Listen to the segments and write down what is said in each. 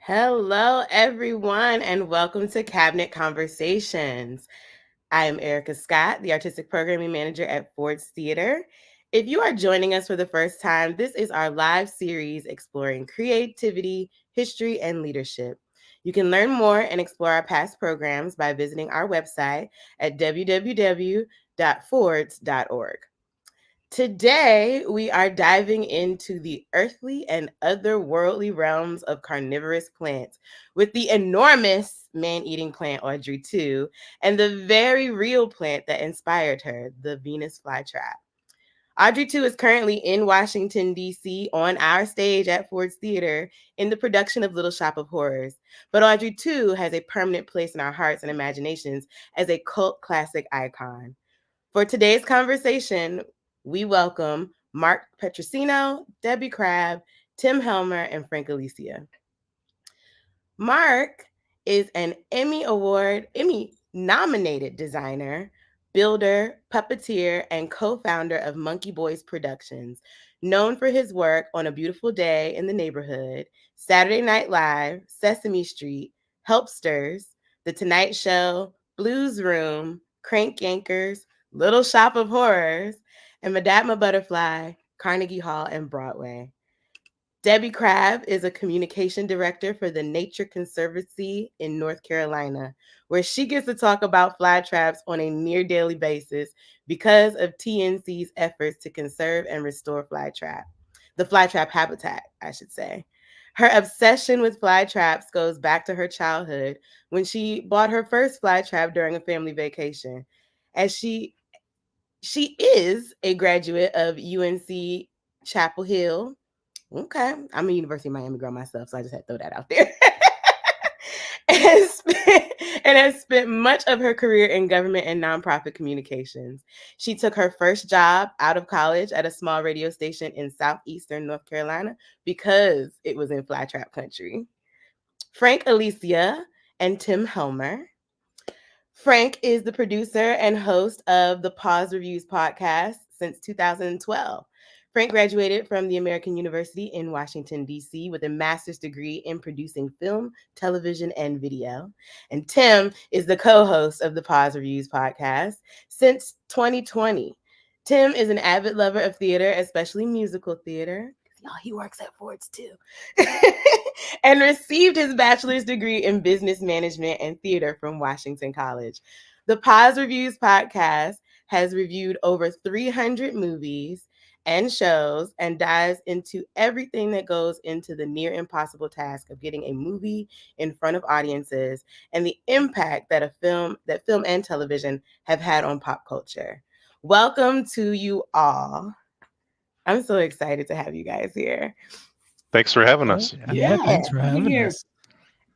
Hello, everyone, and welcome to Cabinet Conversations. I am Erica Scott, the Artistic Programming Manager at Ford's Theater. If you are joining us for the first time, this is our live series exploring creativity, history, and leadership. You can learn more and explore our past programs by visiting our website at www.fords.org. Today, we are diving into the earthly and otherworldly realms of carnivorous plants with the enormous man eating plant Audrey 2 and the very real plant that inspired her, the Venus flytrap. Audrey 2 is currently in Washington, D.C., on our stage at Ford's Theater in the production of Little Shop of Horrors. But Audrey 2 has a permanent place in our hearts and imaginations as a cult classic icon. For today's conversation, we welcome Mark Petrosino, Debbie Crabb, Tim Helmer, and Frank Alicia. Mark is an Emmy nominated designer, builder, puppeteer, and co-founder of Monkey Boys Productions, known for his work on A Beautiful Day in the Neighborhood, Saturday Night Live, Sesame Street, Helpsters, The Tonight Show, Blues Room, Crank Yankers, Little Shop of Horrors, and Madame Butterfly, Carnegie Hall, and Broadway. Debbie Crabb is a communication director for the Nature Conservancy in North Carolina, where she gets to talk about fly traps on a near daily basis because of TNC's efforts to conserve and restore the fly trap habitat, I should say. Her obsession with fly traps goes back to her childhood when she bought her first fly trap during a family vacation. As she is a graduate of UNC Chapel Hill. Okay. I'm a University of Miami girl myself, so I just had to throw that out there. and has spent much of her career in government and nonprofit communications. She took her first job out of college at a small radio station in southeastern North Carolina because it was in flytrap country. Frank Alicia and Tim Helmer. Frank is the producer and host of the Pause Reviews podcast since 2012. Frank graduated from the American University in Washington, D.C., with a master's degree in producing film, television, and video. And Tim is the co host of the Pause Reviews podcast since 2020. Tim is an avid lover of theater, especially musical theater. Y'all, he works at Ford's too. And received his bachelor's degree in business management and theater from Washington College. The Pause Reviews podcast has reviewed over 300 movies and shows and dives into everything that goes into the near impossible task of getting a movie in front of audiences and the impact that film and television have had on pop culture. Welcome to you all. I'm so excited to have you guys here. Thanks for having us. Yeah, thanks for having us.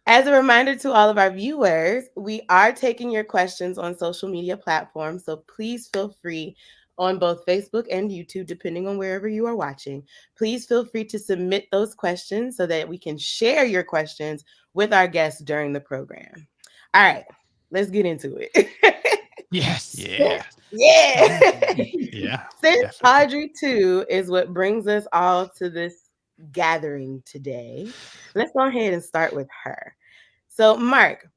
As a reminder to all of our viewers, we are taking your questions on social media platforms, so please feel free on both Facebook and YouTube, depending on wherever you are watching. Please feel free to submit those questions so that we can share your questions with our guests during the program. All right, let's get into it. Yes. Yeah. Yeah. Yeah. Since Definitely. Audrey 2 is what brings us all to this gathering today, let's go ahead and start with her. So, Mark,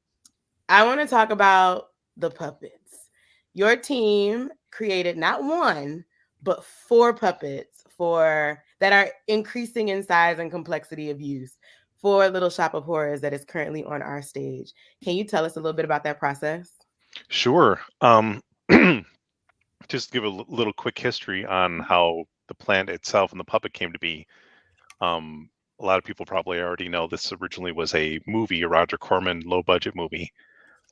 I want to talk about the puppets. Your team created not one, but 4 puppets for that are increasing in size and complexity of use for Little Shop of Horrors that is currently on our stage. Can you tell us a little bit about that process? Sure. Just give a little quick history on how the plant itself and the puppet came to be. A lot of people probably already know this originally was a movie, a Roger Corman low budget movie.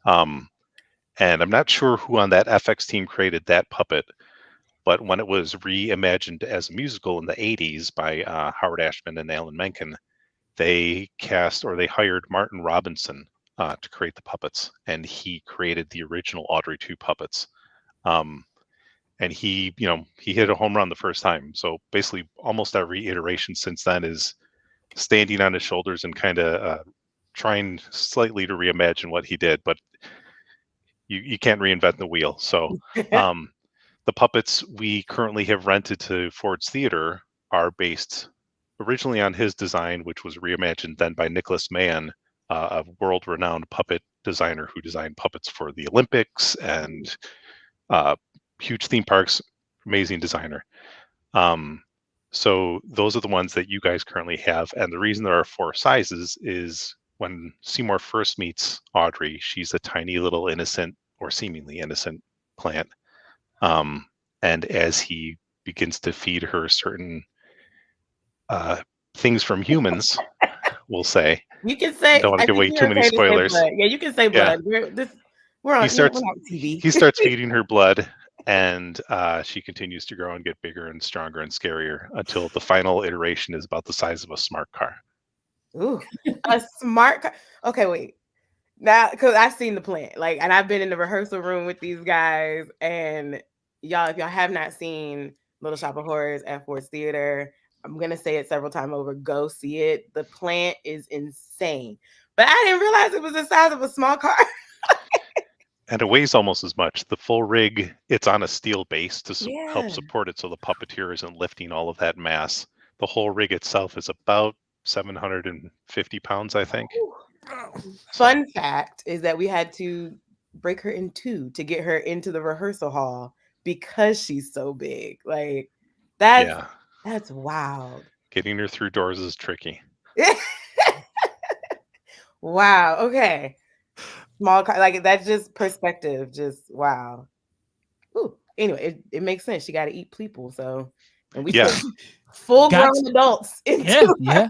And I'm not sure who on that FX team created that puppet, but when it was reimagined as a musical in the 80s by Howard Ashman and Alan Menken, they hired Martin Robinson to create the puppets, and he created the original Audrey 2 puppets. And he hit a home run the first time. So basically, almost every iteration since then is standing on his shoulders and kind of trying slightly to reimagine what he did, but you can't reinvent the wheel. So the puppets we currently have rented to Ford's Theater are based originally on his design, which was reimagined then by Nicholas Mann, a world-renowned puppet designer who designed puppets for the Olympics and huge theme parks. Amazing designer. So those are the ones that you guys currently have. And the reason there are 4 sizes is when Seymour first meets Audrey, she's a tiny little innocent or seemingly innocent plant. And as he begins to feed her certain things from humans, we'll say. You can say, Don't want I to give think away you're too many okay to say spoilers. blood. Yeah, you can say Yeah. blood. We're on TV. He starts feeding her blood, and she continues to grow and get bigger and stronger and scarier until the final iteration is about the size of a smart car. Ooh, a smart car. Okay, wait. Now, because I've seen the plant, like, and I've been in the rehearsal room with these guys, and y'all, if y'all have not seen Little Shop of Horrors at Ford's Theater, I'm gonna say it several times over. Go see it. The plant is insane, but I didn't realize it was the size of a small car. And it weighs almost as much. The full rig, it's on a steel base to help Yeah. support it so the puppeteer isn't lifting all of that mass. The whole rig itself is about 750 pounds, I think. Fun fact is that we had to break her in 2 to get her into the rehearsal hall because she's so big. Like, that's wild. Getting her through doors is tricky. Wow. Okay. Small car, like, that's just perspective. Just wow. Ooh. Anyway, it makes sense. She got to eat people. So, and we put full grown adults into yeah.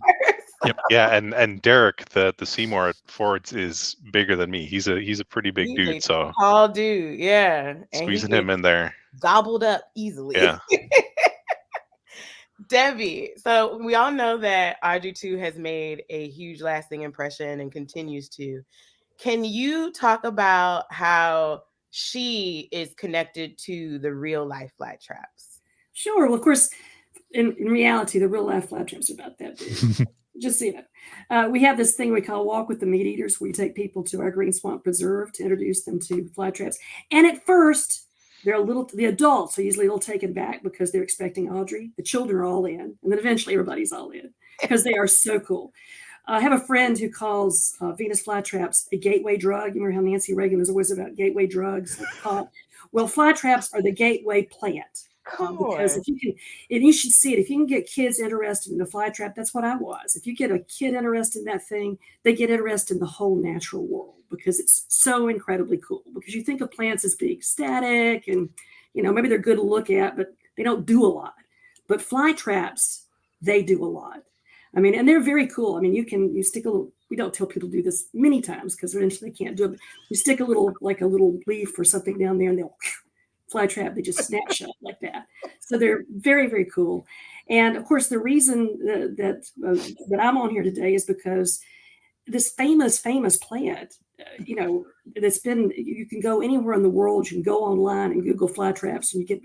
Yep. Yeah, and Derek, the Seymour at Ford's, is bigger than me. He's a pretty big dude. So tall dude, yeah. Squeezing him in there. Gobbled up easily. Yeah. Debbie, so we all know that Audrey 2 has made a huge lasting impression and continues to. Can you talk about how she is connected to the real life flat traps? Sure. Well, of course, in reality, the real life flat traps are about that big. Just so you know. We have this thing we call Walk with the Meat Eaters, where we take people to our Green Swamp Preserve to introduce them to fly traps. And at first, the adults are usually a little taken back because they're expecting Audrey. The children are all in. And then eventually everybody's all in because they are so cool. I have a friend who calls Venus flytraps a gateway drug. You remember how Nancy Reagan was always about gateway drugs? Well, flytraps are the gateway plant. Because if you can, and you should see it, if you can get kids interested in the flytrap, that's what I was. If you get a kid interested in that thing, they get interested in the whole natural world because it's so incredibly cool. Because you think of plants as being static and, maybe they're good to look at, but they don't do a lot. But flytraps, they do a lot. I mean, and they're very cool. I mean, you stick a little, we don't tell people to do this many times because eventually they can't do it. But you stick a little leaf or something down there and they'll fly trap, they just snap shut like that. So they're very, very cool. And of course, the reason that I'm on here today is because this famous plant, that's been, you can go anywhere in the world, you can go online and Google fly traps and you get,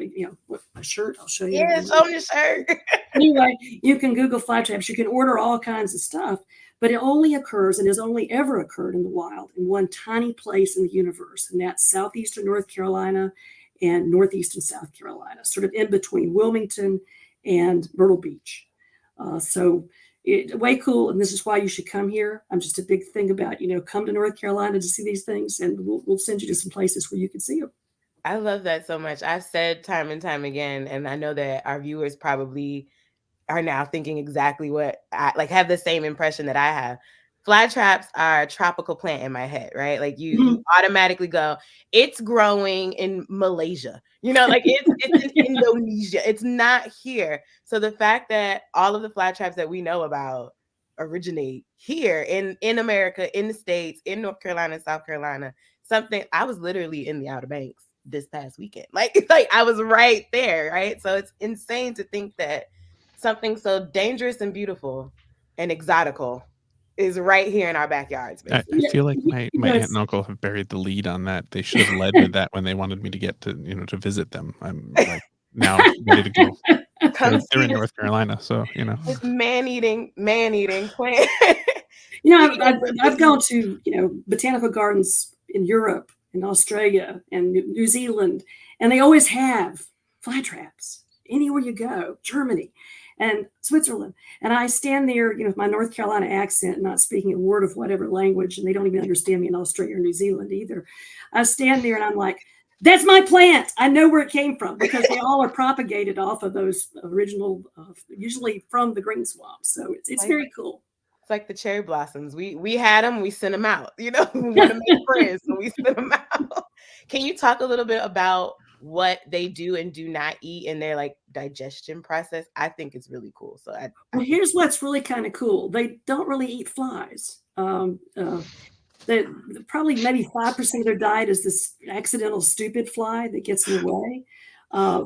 a shirt, I'll show you. Yeah, show me the shirt. Anyway, you can Google fly traps, you can order all kinds of stuff, but it only occurs and has only ever occurred in the wild in one tiny place in the universe, and that's southeastern North Carolina and northeastern South Carolina, sort of in between Wilmington and Myrtle Beach. So way cool, and this is why you should come here. I'm just a big thing about, come to North Carolina to see these things, and we'll send you to some places where you can see them. I love that so much. I've said time and time again, and I know that our viewers probably are now thinking exactly what I have the same impression that I have. Fly traps are a tropical plant in my head, right? Like you automatically go, it's growing in Malaysia, it's in Indonesia. It's not here. So the fact that all of the fly traps that we know about originate here in America, in the States, in North Carolina, South Carolina, something I was literally in the Outer Banks this past weekend. Like I was right there, right? So it's insane to think that something so dangerous and beautiful and exotical is right here in our backyards. I feel like my aunt and uncle have buried the lead on that. They should have led with that when they wanted me to get to, to visit them. I'm like now ready to go. They're in North Carolina, so It's man-eating plant. I've gone to botanical gardens in Europe, in Australia, and New Zealand, and they always have fly traps anywhere you go. Germany. and Switzerland. And I stand there, with my North Carolina accent, not speaking a word of whatever language, and they don't even understand me in Australia or New Zealand either. I stand there and I'm like, that's my plant. I know where it came from, because they all are propagated off of those original, usually from the green swamp. So it's very cool. It's like the cherry blossoms. We had them, we sent them out. We want to make friends, so we send them out. Can you talk a little bit about what they do and do not eat in their like digestion process? I think it's really cool. So well, here's what's really kind of cool. They don't really eat flies. They probably maybe 5% of their diet is this accidental stupid fly that gets in the way.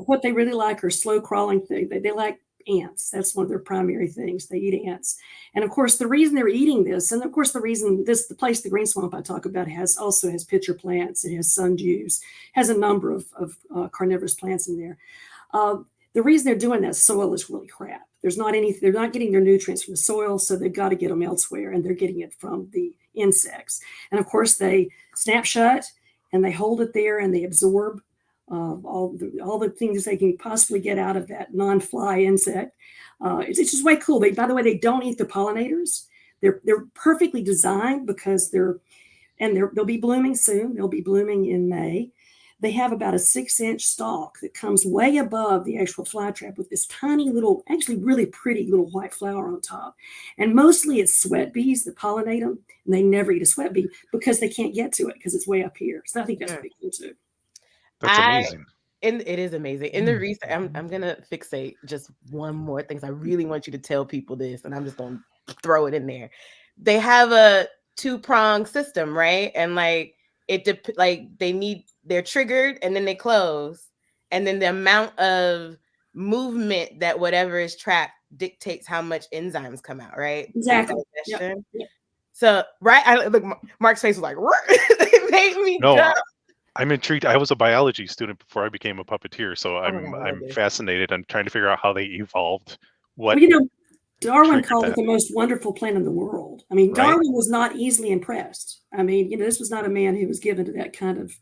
What they really like are slow crawling things. They like ants. That's one of their primary things. They eat ants. And of course, the reason they're eating this, and of course, the reason the place, the green swamp I talk about, also has pitcher plants. It has sundews, has a number of carnivorous plants in there. The reason they're doing that, soil is really crap. They're not getting their nutrients from the soil, so they've got to get them elsewhere, and they're getting it from the insects. And of course, they snap shut and they hold it there, and they absorb all the things they can possibly get out of that non-fly insect. It's just way cool. By the way, they don't eat the pollinators. They're perfectly designed because they'll be blooming soon. They'll be blooming in May. They have about a 6-inch stalk that comes way above the actual flytrap with this tiny little, actually really pretty little white flower on top. And mostly it's sweat bees that pollinate them, and they never eat a sweat bee because they can't get to it because it's way up here. So I think that's pretty cool too. That's amazing. It is amazing. In the research, I'm going to fixate just one more thing. I really want you to tell people this, and I'm just going to throw it in there. They have a 2-prong system, right? And like, they're triggered and then they close, and then the amount of movement that whatever is trapped dictates how much enzymes come out, right? Exactly. Yep. So look, Mark's face was like, it made me go. I'm intrigued. I was a biology student before I became a puppeteer, so I'm fascinated. I'm trying to figure out how they evolved. Darwin called it the most wonderful plant in the world. I mean, Darwin was not easily impressed. I mean, this was not a man who was given to that kind of.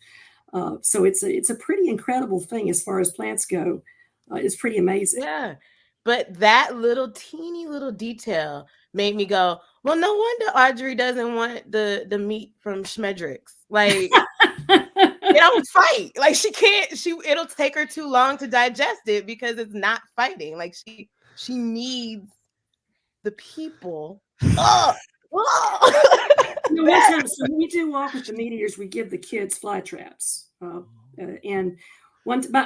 So it's a pretty incredible thing as far as plants go. It's pretty amazing. Yeah, but that teeny little detail made me go, well, no wonder Audrey doesn't want the meat from Schmedrick's. Like, it don't fight. Like, she can't. It'll take her too long to digest it because it's not fighting. Like, she needs the people. One time, so when we do walk with the meat eaters, we give the kids fly traps. But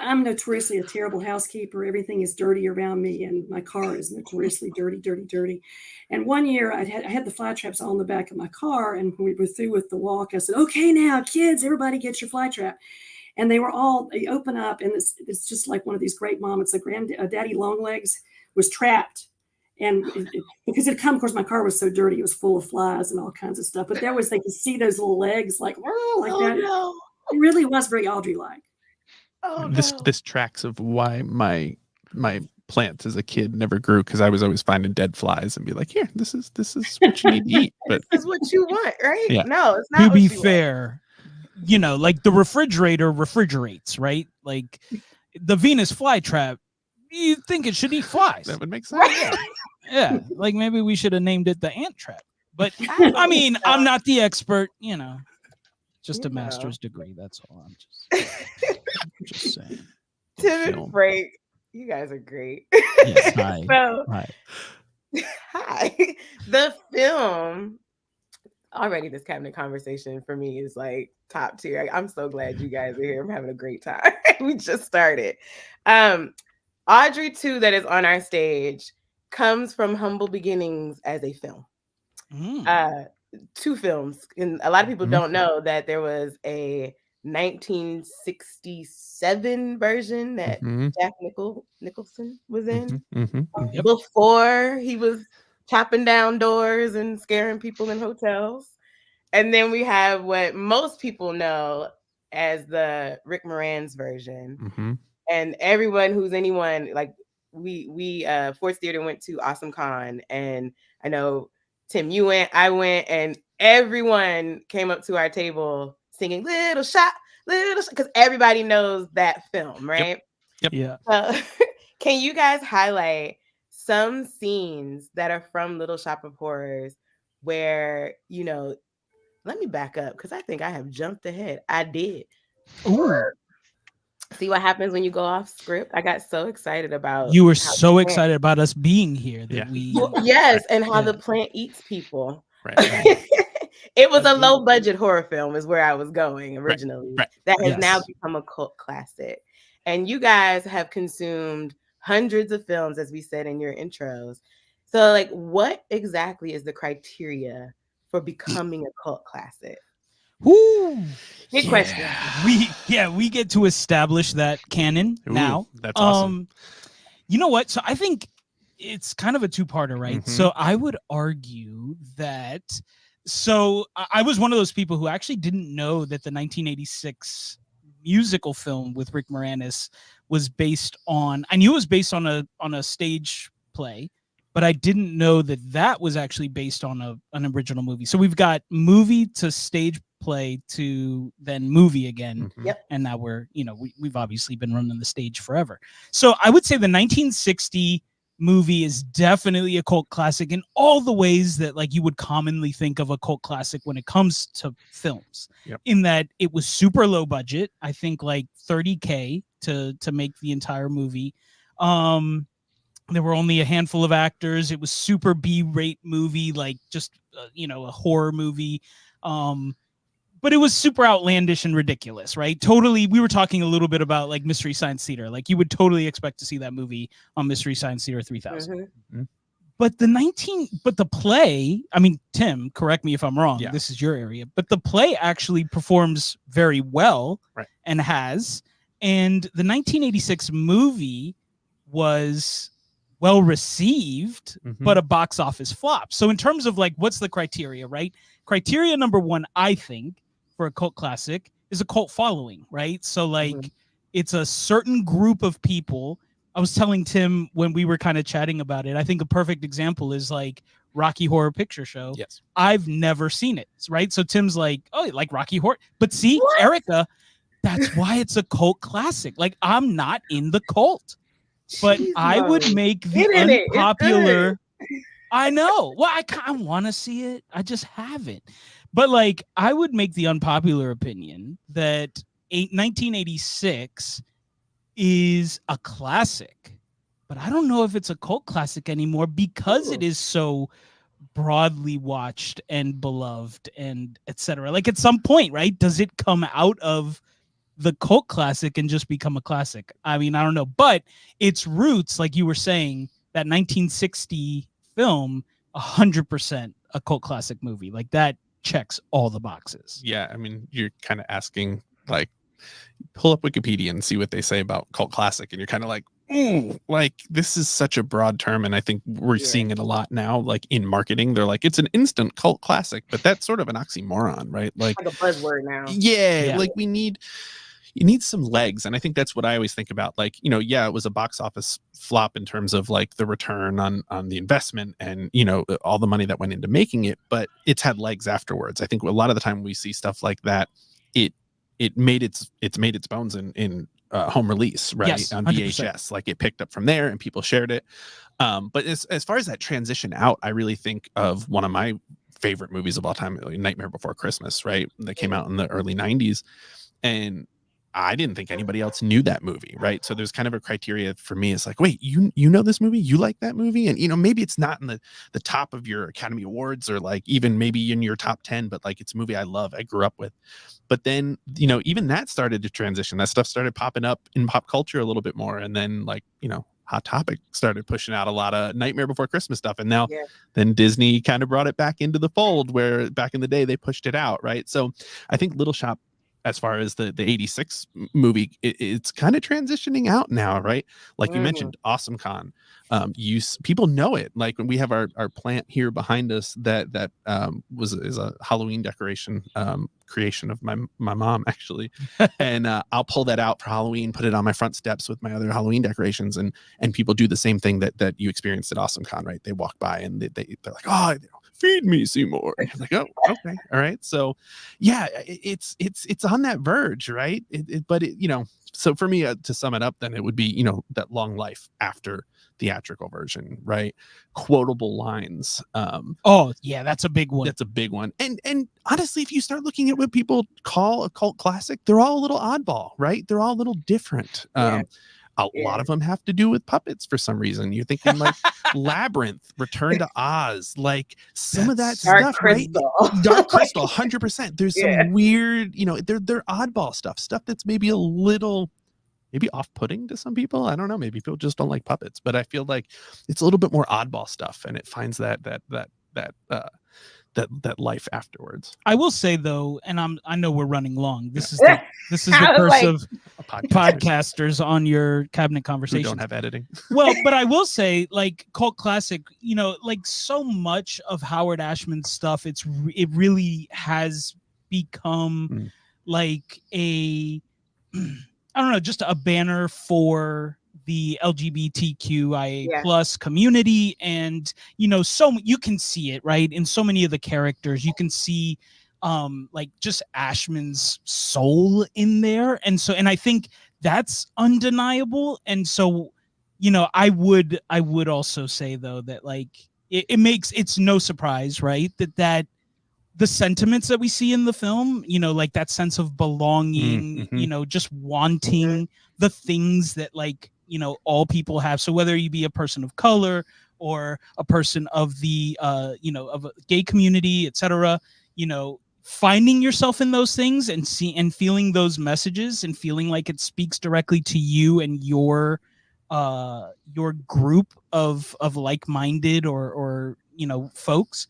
I'm notoriously a terrible housekeeper. Everything is dirty around me, and my car is notoriously dirty. And one year I had the fly traps all in the back of my car, and when we were through with the walk, I said, "Okay, now kids, everybody get your fly trap." And they open up, and it's just like one of these great moments. Daddy Longlegs was trapped. And because of course, my car was so dirty, it was full of flies and all kinds of stuff. But they could see those little legs like that. No. It really was very Audrey-like. This tracks of why my plants as a kid never grew, because I was always finding dead flies and be like, here, this is what you need to eat. But this is what you want, right? Yeah. No, it's not. To be fair, like the refrigerator refrigerates, right? Like the Venus flytrap, you think it should eat flies. That would make sense. Right? Yeah, like maybe we should have named it the ant trap. But I mean, I'm not the expert, just a master's degree. That's all. I'm just saying. Tim and Frank, you guys are great. Yes, hi. Hi. The film, already this cabinet conversation for me is like top tier. I'm so glad you guys are here. I'm having a great time. We just started. Audrey 2, that is on our stage, comes from humble beginnings as a film. 2 films. And a lot of people don't know that there was a 1967 version that Jack Nicholson was in before he was chopping down doors and scaring people in hotels. And then we have what most people know as the Rick Moranis version. And everyone who's anyone, like we Ford's Theater went to Awesome Con, and I know Tim, you went, I went, and everyone came up to our table singing Little Shot, because everybody knows that film, right? Yep. Yeah. So, can you guys highlight some scenes that are from Little Shop of Horrors where, you know, let me back up because I think I have jumped ahead. I did. Ooh. See what happens when you go off script? I got so excited about You were how so excited about us being here that Yeah. we yes, and how Yeah. the plant eats people. Right. It was a Agreed. low budget horror film is where I was going originally. Right. That has now Yes. become a cult classic. And you guys have consumed hundreds of films, as we said in your intros. So, like, what exactly is the criteria for becoming a cult classic? Woo. Big question. We get to establish that canon Ooh, now. that's awesome. You know what? So I think it's kind of a two-parter, right? Mhm. So I would argue that I was one of those people who actually didn't know that the 1986 musical film with Rick Moranis was based on, I knew it was based on a stage play, but I didn't know that that was actually based on an original movie. So we've got movie to stage play to then movie again. Mhm. Yep. And now we've obviously been running the stage forever. So I would say the 1960 movie is definitely a cult classic in all the ways that like you would commonly think of a cult classic when it comes to films. Yep. In that it was super low budget, I think like $30K to make the entire movie. There were only a handful of actors. It was super B-rate movie, like just a horror movie. But it was super outlandish and ridiculous, right? Totally. We were talking a little bit about like Mystery Science Theater. Like you would totally expect to see that movie on Mystery Science Theater 3000. Mhm. But the play, I mean, Tim, correct me if I'm wrong. Yeah. This is your area, but the play actually performs very well, Right. and the 1986 movie was well received, Mhm. but a box office flop. So in terms of like, what's the criteria, right? Criteria number one, I think, for a cult classic is a cult following, right? So like it's a certain group of people. I was telling Tim when we were kind of chatting about it, I think a perfect example is like Rocky Horror Picture Show. Yes. I've never seen it, right? So Tim's like, oh, you like Rocky Horror? But see, What? Erica, that's why it's a cult classic. Like I'm not in the cult, but Jeez, I would Mom. make the Get in it. It's unpopular. I know. Well, I want to see it. I just haven't. But like, I would make the unpopular opinion that 1986 is a classic, but I don't know if it's a cult classic anymore because it is so broadly watched and beloved and etc. Like at some point, right? Does it come out of the cult classic and just become a classic? I mean, I don't know, but its roots, like you were saying, that 1960 film, 100% a cult classic movie. Like that checks all the boxes. Yeah, I mean, you're kind of asking, like, pull up Wikipedia and see what they say about cult classic, and you're kind of like, ooh, like this is such a broad term, and I think we're seeing it a lot now. Like in marketing, they're like, it's an instant cult classic, but that's sort of an oxymoron, right? Like a buzzword now. Yeah, like you need some legs, and I think that's what I always think about. Like, it was a box office flop in terms of like the return on the investment and all the money that went into making it, but it's had legs afterwards. I think a lot of the time we see stuff like that, it made its bones in home release, right? Yes, on 100%. VHS. Like it picked up from there and people shared it. But as far as that transition out, I really think of one of my favorite movies of all time, Nightmare Before Christmas, right? That came out in the early 90s. And I didn't think anybody else knew that movie, right? So there's kind of a criteria for me. It's like, wait, you know this movie? You like that movie? And maybe it's not in the top of your Academy Awards or like even maybe in your top 10, but like it's a movie I love, I grew up with. But then, even that started to transition. That stuff started popping up in pop culture a little bit more. And then like, Hot Topic started pushing out a lot of Nightmare Before Christmas stuff. And now then Disney kind of brought it back into the fold where back in the day they pushed it out, right? So I think Little Shop, as far as the 86 movie, it's kind of transitioning out now, right? Like you mentioned, Awesome Con. People know it. Like when we have our plant here behind us that is a Halloween decoration creation of my mom, actually. And I'll pull that out for Halloween, put it on my front steps with my other Halloween decorations, and people do the same thing that you experienced at Awesome Con, right? They walk by and they're like, oh, feed me, Seymour. And you're like, oh, okay, all right. So yeah, it's on that verge, right? But you know, so for me, to sum it up, then it would be, you know, that long life after theatrical version, right? Quotable lines. Oh yeah, that's a big one. That's a big one. And honestly, if you start looking at what people call a cult classic, they're all a little oddball, right? They're all a little different. Yeah. A lot of them have to do with puppets for some reason. You're thinking like Labyrinth, Return to Oz, like some of that Dark stuff, Crystal. right? Dark Crystal, 100%. There's some Yeah. weird, you know, they're oddball stuff that's maybe a little maybe off-putting to some people. I don't know. Maybe people just don't like puppets, but I feel like it's a little bit more oddball stuff, and it finds that life afterwards. I will say though, and I know we're running long. This is Yeah. the I was curse like- of podcasters on your cabinet Who conversations. don't have editing. Well, but I will say, like cult classic, you know, like so much of Howard Ashman's stuff, it really has become like a I don't know, just a banner for the LGBTQIA plus community. And, you know, so you can see it, right? In so many of the characters, you can see like just Ashman's soul in there. And I think that's undeniable. And so, you know, I would also say though, that like, it's no surprise, right? That the sentiments that we see in the film, you know, like that sense of belonging, you know, just wanting the things that like, you know, all people have. So whether you be a person of color or a person of the, you know, of a gay community, etc., you know, finding yourself in those things and feeling those messages and feeling like it speaks directly to you and your group of like-minded or, you know, folks.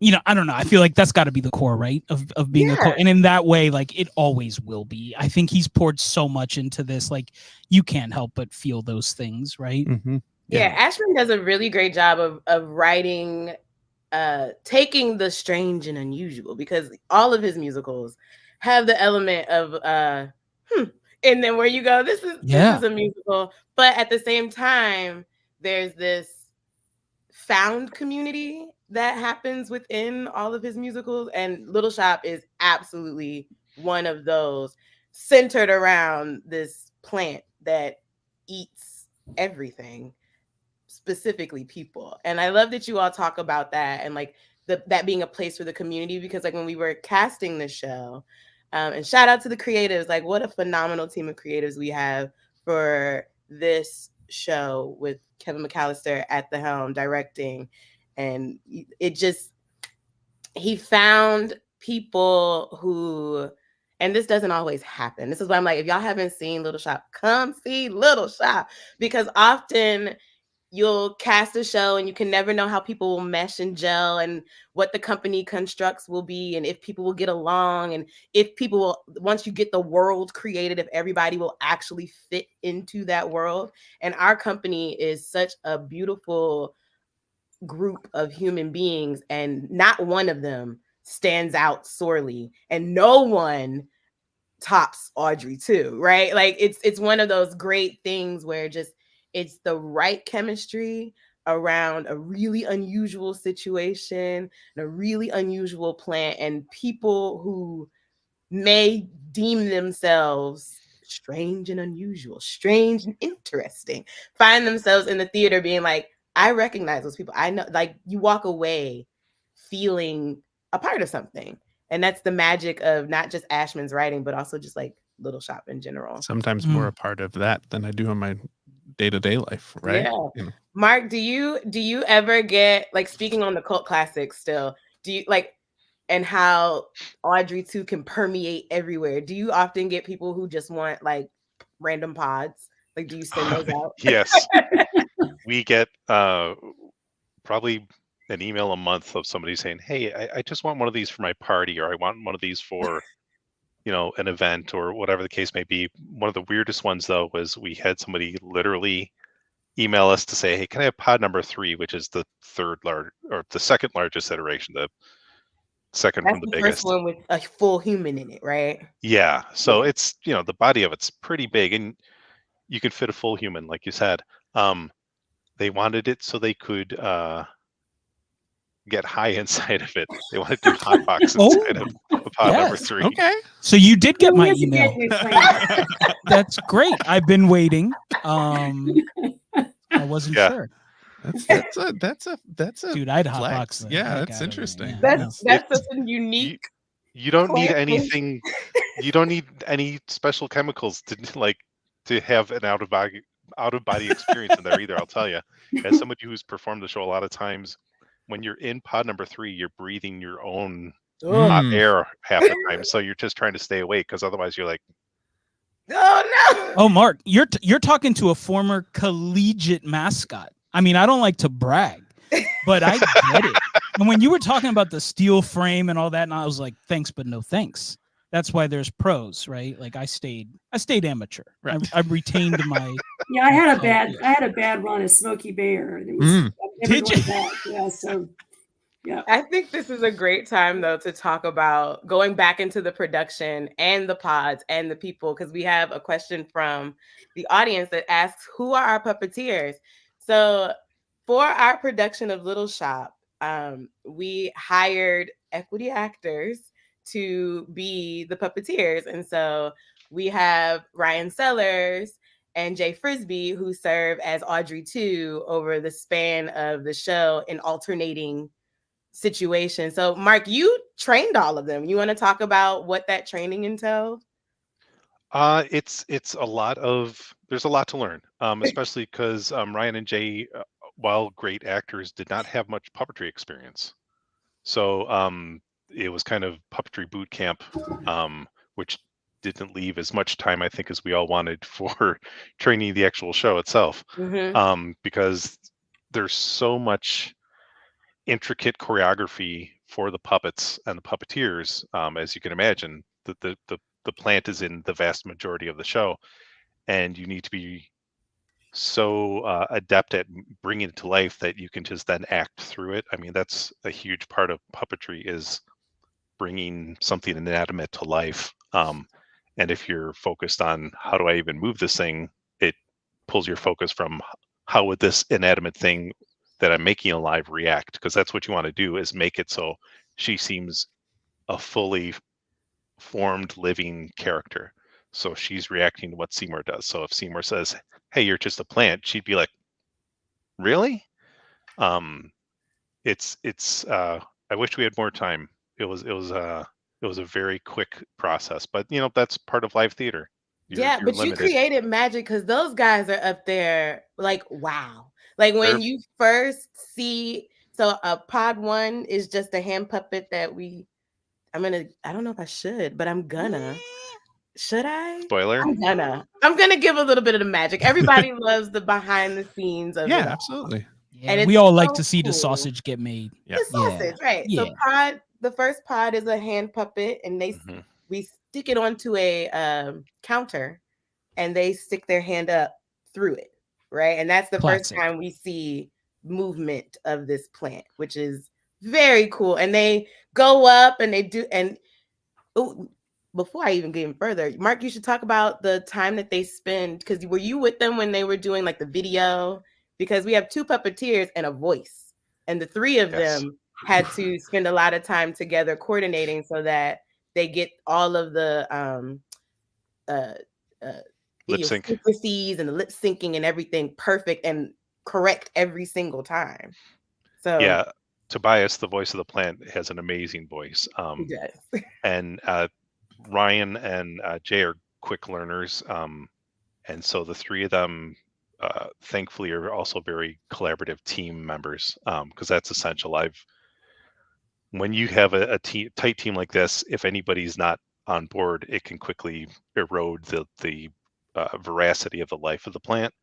You know, I don't know. I feel like that's got to be the core, right? Of being a cult. And in that way, like it always will be. I think he's poured so much into this. Like you can't help but feel those things, right? Yeah, Ashman does a really great job of writing, taking the strange and unusual, because all of his musicals have the element of and then where you go, this is a musical, but at the same time, there's this found community that happens within all of his musicals, and Little Shop is absolutely one of those, centered around this plant that eats everything, specifically people. And I love that you all talk about that and like that being a place for the community, because like when we were casting the show, and shout out to the creatives, like what a phenomenal team of creatives we have for this show, with Kevin McAllister at the helm directing. And it just, he found people who, and this doesn't always happen. This is why I'm like, if y'all haven't seen Little Shop, come see Little Shop, because often you'll cast a show and you can never know how people will mesh and gel and what the company constructs will be, and if people will get along, and if people will, once you get the world created, if everybody will actually fit into that world. And our company is such a beautiful group of human beings, and not one of them stands out sorely, and no one tops Audrey too, right? Like it's one of those great things where just it's the right chemistry around a really unusual situation and a really unusual plant, and people who may deem themselves strange and unusual, strange and interesting, find themselves in the theater being like, I recognize those people. I know, like you walk away feeling a part of something. And that's the magic of not just Ashman's writing, but also just like Little Shop in general. Sometimes more a part of that than I do in my day-to-day life, right? Yeah. You know. Mark, do you ever get, like, speaking on the cult classics still, do you like, and how Audrey 2 can permeate everywhere, do you often get people who just want like random pods? Like, do you send those out? Yes. We get probably an email a month of somebody saying, hey, I just want one of these for my party, or I want one of these for, you know, an event, or whatever the case may be. One of the weirdest ones though was we had somebody literally email us to say, hey, can I have pod number 3, which is the the second largest iteration, the second That's from the the biggest. first one with a full human in it, right? Yeah. So it's, you know, the body of it's pretty big, and you can fit a full human, like you said. They wanted it so they could get high inside of it. They want to do hot box inside of pod number yes. 3. Okay. So you did get my Here's a email. good new plan. That's great. I've been waiting. I wasn't Yeah. sure. That's a Dude, I'd flex. hotbox the Yeah, heck that's out of it. interesting. Yeah, That's no. such a unique. You don't need Quite- anything. You don't need any special chemicals to have an out of body experience in there either. I'll tell you, as somebody who's performed the show a lot of times, when you're in pod number 3, you're breathing your own hot Mm. air half the time. So you're just trying to stay awake because otherwise you're like, Oh no! Oh, Mark, you're talking to a former collegiate mascot. I mean, I don't like to brag, but I get it. And when you were talking about the steel frame and all that, and I was like, thanks, but no thanks. That's why there's pros, right? Like I stayed amateur. Right. I retained my. Yeah, I had Yeah. a bad run as Smokey Bear. And it was Mm. I'm never Did going you? back. Yeah, so yeah. I think this is a great time though to talk about going back into the production and the pods and the people, because we have a question from the audience that asks, who are our puppeteers? So for our production of Little Shop, we hired equity actors to be the puppeteers. And so we have Ryan Sellers and Jay Frisbee, who serve as Audrey 2 over the span of the show in alternating situation. So, Mark, you trained all of them. You want to talk about what that training entailed? it's a lot of. There's a lot to learn, especially because Ryan and Jay, while great actors, did not have much puppetry experience. So it was kind of puppetry boot camp, which didn't leave as much time, I think, as we all wanted for training the actual show itself, because there's so much intricate choreography for the puppets and the puppeteers, as you can imagine. The plant is in the vast majority of the show, and you need to be so adept at bringing it to life that you can just then act through it. I mean, that's a huge part of puppetry, is bringing something inanimate to life. And if you're focused on how do I even move this thing, it pulls your focus from how would this inanimate thing that I'm making alive react? Because that's what you want to do, is make it so she seems a fully formed living character. So she's reacting to what Seymour does. So if Seymour says, "Hey, you're just a plant," she'd be like, "Really?" It's I wish we had more time. It was a very quick process, but that's part of live theater. Yeah, You're but you limited. created magic because those guys are up there like, wow. Like when They're you first see, so a pod 1 is just a hand puppet that I don't know if I should, but I'm gonna. Should I? spoiler. I'm gonna give a little bit of the magic. Everybody loves the behind the scenes of Yeah, it all. absolutely. Yeah, And we it's all like so to see the cool. sausage get made. Yeah. The sausage, right? So Yeah. the first pod is a hand puppet, and we stick it onto a counter, and they stick their hand up through it, right? And that's the Classic. first time we see movement of this plant, which is very cool. And they go up and they do, and before I even get even further, Mark, you should talk about the time that they spend, because were you with them when they were doing like the video? Because we have 2 puppeteers and a voice, and the 3 of Yes. them had to spend a lot of time together coordinating so that they get all of the Lip sync. idiosyncrasies and the lip syncing and everything perfect and correct every single time. So Yeah, Tobias, the voice of the plant, has an amazing voice. he does. And Ryan and Jay are quick learners, and so the 3 of them, thankfully, are also very collaborative team members, because that's essential. When you have a tight team like this, if anybody's not on board, it can quickly erode the veracity of the life of the plant.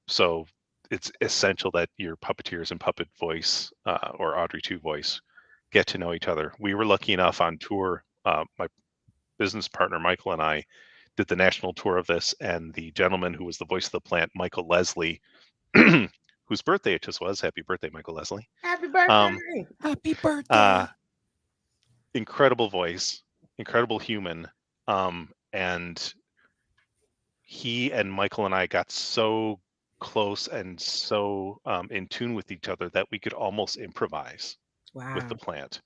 So it's essential that your puppeteers and puppet voice, or Audrey 2 voice, get to know each other. We were lucky enough on tour. My business partner Michael and I did the national tour of this, and the gentleman who was the voice of the plant, Michael Leslie, whose birthday it just was. Happy birthday, Michael Leslie. Happy birthday. Happy birthday. Incredible voice, incredible human. And he and Michael and I got so close and so in tune with each other that we could almost improvise with the Wow. plant.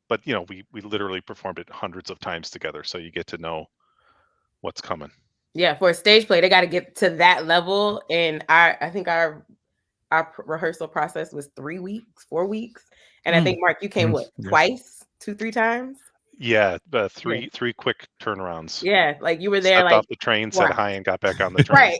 But we literally performed it hundreds of times together, so you get to know what's coming. Yeah, for a stage play, they got to get to that level. And I think our rehearsal process was 3 weeks, 4 weeks. And I think, Mark, you came what, Yeah. twice, 2, 3 times? Yeah, three quick turnarounds. Yeah, like you were there Stepped like off the train, 4 said hi, hours. and got back on the train. Right.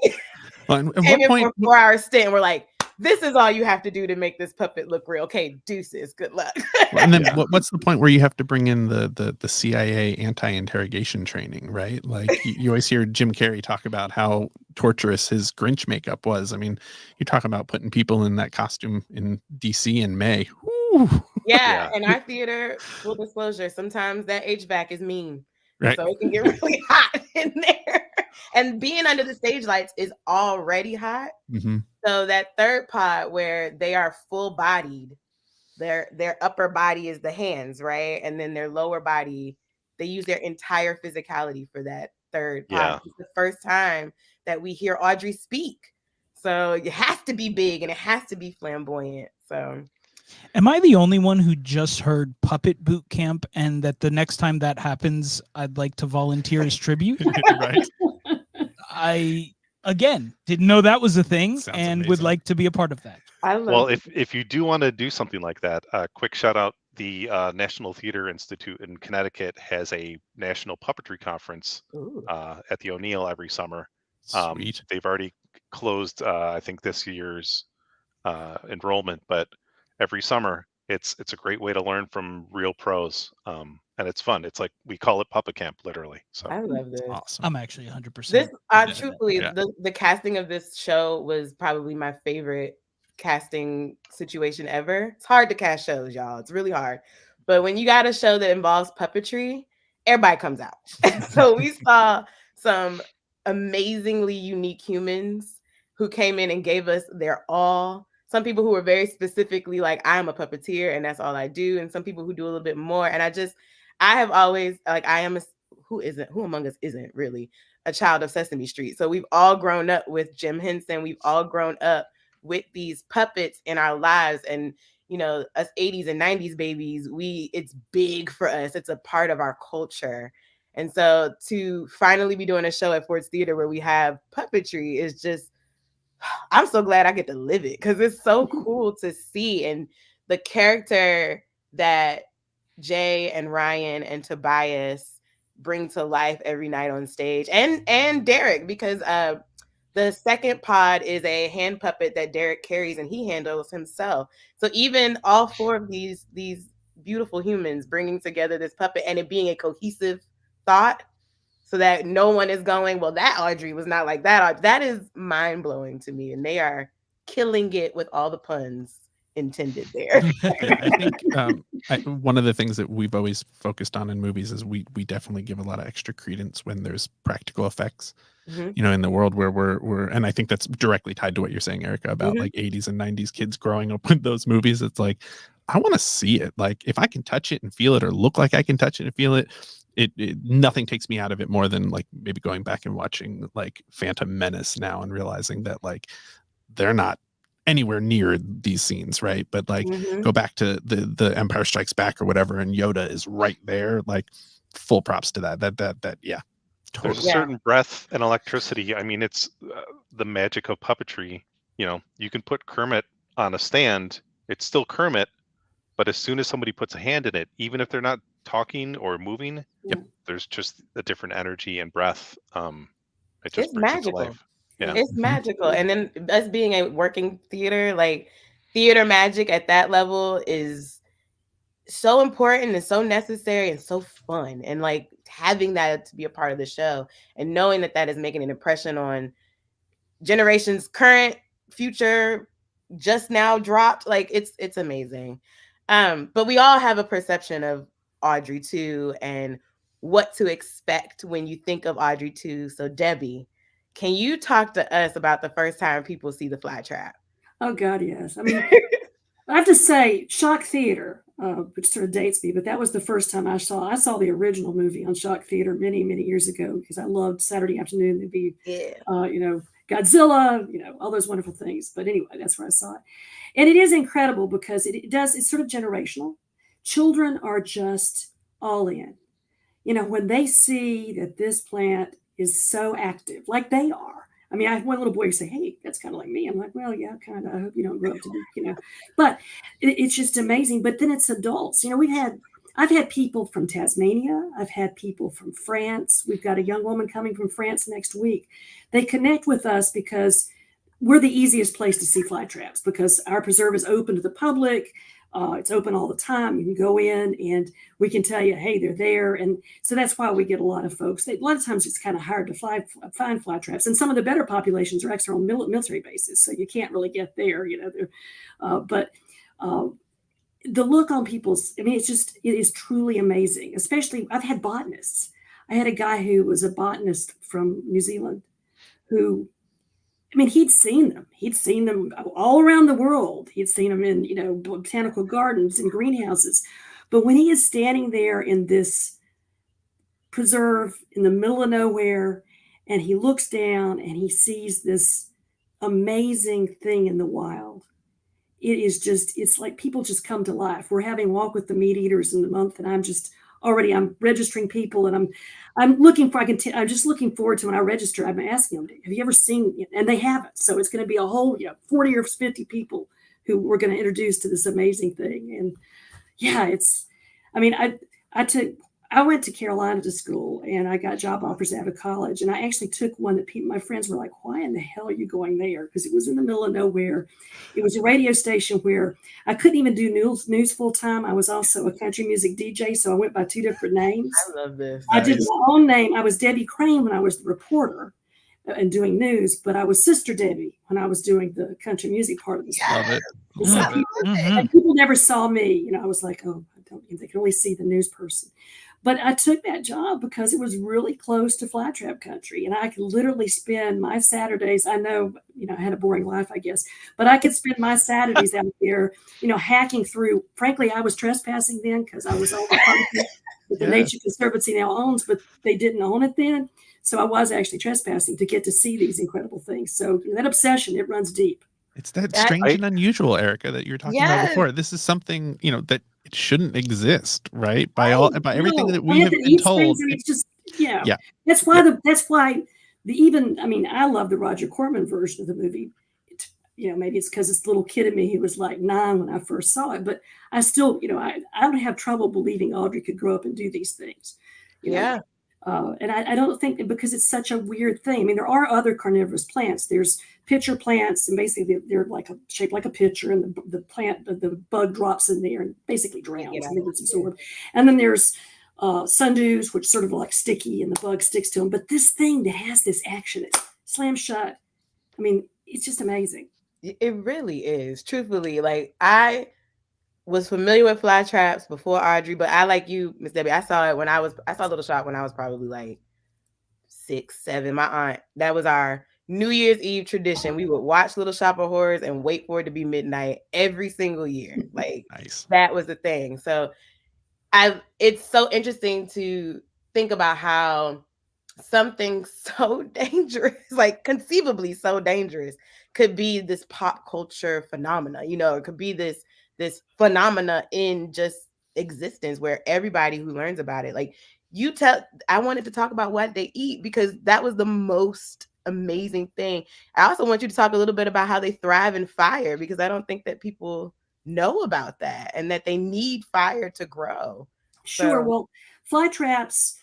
Well, and at Came what in point? for a 4-hour stint and we're like, this is all you have to do to make this puppet look real. Okay, deuces. Good luck. And then Yeah. what's the point where you have to bring in the CIA anti-interrogation training, right? Like you always hear Jim Carrey talk about how torturous his Grinch makeup was. I mean, you're talking about putting people in that costume in DC in May. Woo. Yeah, Yeah. in our theater, full disclosure, sometimes that HVAC is mean. And Right. so it can get really hot in there. And being under the stage lights is already hot. Mhm. So that third pod where they are full bodied, their upper body is the hands, right? And then their lower body, they use their entire physicality for that third pod. Yeah. It's the first time that we hear Audrey speak. So it has to be big and it has to be flamboyant. So Am I the only one who just heard puppet boot camp and that the next time that happens, I'd like to volunteer as tribute? Right. I, again, didn't know that was a thing Sounds and would amazing. like to be a part of that. I love Well, it. if you do want to do something like that, quick shout out: the National Theater Institute in Connecticut has a national puppetry conference Ooh. at the O'Neill every summer. Sweet. They've already closed, I think, this year's enrollment, but every summer it's a great way to learn from real pros, and it's fun. It's like we call it puppet camp, literally. So I love this. Awesome. I'm actually 100%. This into that. truthfully, Yeah. the casting of this show was probably my favorite casting situation ever. It's hard to cast shows, y'all. It's really hard. But when you got a show that involves puppetry, everybody comes out. So we saw some amazingly unique humans who came in and gave us their all. Some people who were very specifically like, I'm a puppeteer and that's all I do. And some people who do a little bit more. And I have always, like, I am who among us isn't really a child of Sesame Street? So we've all grown up with Jim Henson. We've all grown up with these puppets in our lives. And, us 80s and 90s babies, it's big for us. It's a part of our culture. And so to finally be doing a show at Ford's Theater where we have puppetry is just, I'm so glad I get to live it because it's so cool to see. And the character that Jay and Ryan and Tobias bring to life every night on stage, and Derek, because the second pod is a hand puppet that Derek carries and he handles himself. So even all 4 of these beautiful humans bringing together this puppet and it being a cohesive thought, so that no one is going, well, that Audrey was not like that. That is mind blowing to me, and they are killing it with all the puns intended there. I think one of the things that we've always focused on in movies is we definitely give a lot of extra credence when there's practical effects. Mm-hmm. In the world where we're and I think that's directly tied to what you're saying, Erica, about like 80s and 90s kids growing up with those movies. It's like, I want to see it. Like, if I can touch it and feel it or look like I can touch it and feel it, it nothing takes me out of it more than like maybe going back and watching like Phantom Menace now and realizing that like they're not anywhere near these scenes, right? But like go back to the Empire Strikes Back or whatever, and Yoda is right there. Like, full props to that. Yeah, totally. There's a certain breath and electricity. I mean, it's the magic of puppetry. You can put Kermit on a stand, it's still Kermit, but as soon as somebody puts a hand in it, even if they're not talking or moving, there's just a different energy and breath. It just It's brings magical. it to life. Yeah. It's magical. And then us being a working theater, like theater magic at that level is so important and so necessary and so fun. And like having that to be a part of the show and knowing that is making an impression on generations, current, future, just now dropped, like it's amazing. But we all have a perception of Audrey 2 and what to expect when you think of Audrey 2. So Debbie, can you talk to us about the first time people see the fly trap? Oh God, yes. I mean, I have to say, Shock Theater, which sort of dates me, but that was the first time I saw the original movie on Shock Theater many, many years ago because I loved Saturday afternoon. There'd be, Yeah. Godzilla, all those wonderful things. But anyway, that's where I saw it. And it is incredible because it's sort of generational. Children are just all in. When they see that this plant is so active, like they are. I mean, I had one little boy say, "Hey, that's kind of like me." I'm like, "Well, yeah, kind of. I hope you don't grow up to be, But it's just amazing. But then it's adults. I've had people from Tasmania. I've had people from France. We've got a young woman coming from France next week. They connect with us because we're the easiest place to see fly traps because our preserve is open to the public. It's open all the time. You can go in and we can tell you, hey, they're there. And so that's why we get a lot of folks. A lot of times it's kind of hard to find fly traps. And some of the better populations are actually on military bases. So you can't really get there, but the look on people's, it is truly amazing. Especially, I've had botanists. I had a guy who was a botanist from New Zealand who, he'd seen them. He'd seen them all around the world. He'd seen them in, botanical gardens and greenhouses. But when he is standing there in this preserve in the middle of nowhere, and he looks down and he sees this amazing thing in the wild, it's like people just come to life. We're having Walk with the Meat Eaters in the month, and I'm registering people, and I'm just looking forward to when I register. I'm asking them, have you ever seen it? And they haven't. So it's going to be a whole 40 or 50 people who we're going to introduce to this amazing thing. And yeah, I went to Carolina to school, and I got job offers out of college. And I actually took one that my friends were like, why in the hell are you going there? Because it was in the middle of nowhere. It was a radio station where I couldn't even do news full time. I was also a country music DJ, so I went by two different names. I love this. I did my own name. I was Debbie Crane when I was the reporter and doing news, but I was Sister Debbie when I was doing the country music part of the show. Love it. And people never saw me. I was like, oh, they can only see the news person. But I took that job because it was really close to fly trap country. And I could literally spend my Saturdays. I know, I had a boring life, I guess, but I could spend my Saturdays out there, hacking through. Frankly, I was trespassing then because I was on the property that the Nature Conservancy now owns, but they didn't own it then. So I was actually trespassing to get to see these incredible things. So that obsession, it runs deep. It's that strange and unusual, Erica, that you were talking about before. This is something, that it shouldn't exist, right? By everything that we have been told. It's just, That's why I love the Roger Corman version of the movie. Maybe it's because it's the little kid in me who was like 9 when I first saw it, but I still, I don't have trouble believing Audrey could grow up and do these things. And I don't think because it's such a weird thing. There are other carnivorous plants. There's pitcher plants, and basically they're shaped like a pitcher, and the bug drops in there and basically drowns and it's absorbed. And then there's sundews, which sort of like sticky, and the bug sticks to them. But this thing that has this action, it slams shut. It's just amazing. It really is. Truthfully, I was familiar with fly traps before Audrey, but I, like you, Miss Debbie, I saw Little Shop when I was probably like 6, 7. My aunt, that was our New Year's Eve tradition. We would watch Little Shop of Horrors and wait for it to be midnight every single year. Nice. That was the thing. So it's so interesting to think about how something so dangerous, conceivably so dangerous, could be this pop culture phenomena. It could be this phenomena in just existence where everybody who learns about it, I wanted to talk about what they eat because that was the most amazing thing. I also want you to talk a little bit about how they thrive in fire, because I don't think that people know about that and that they need fire to grow. Sure. Well, fly traps,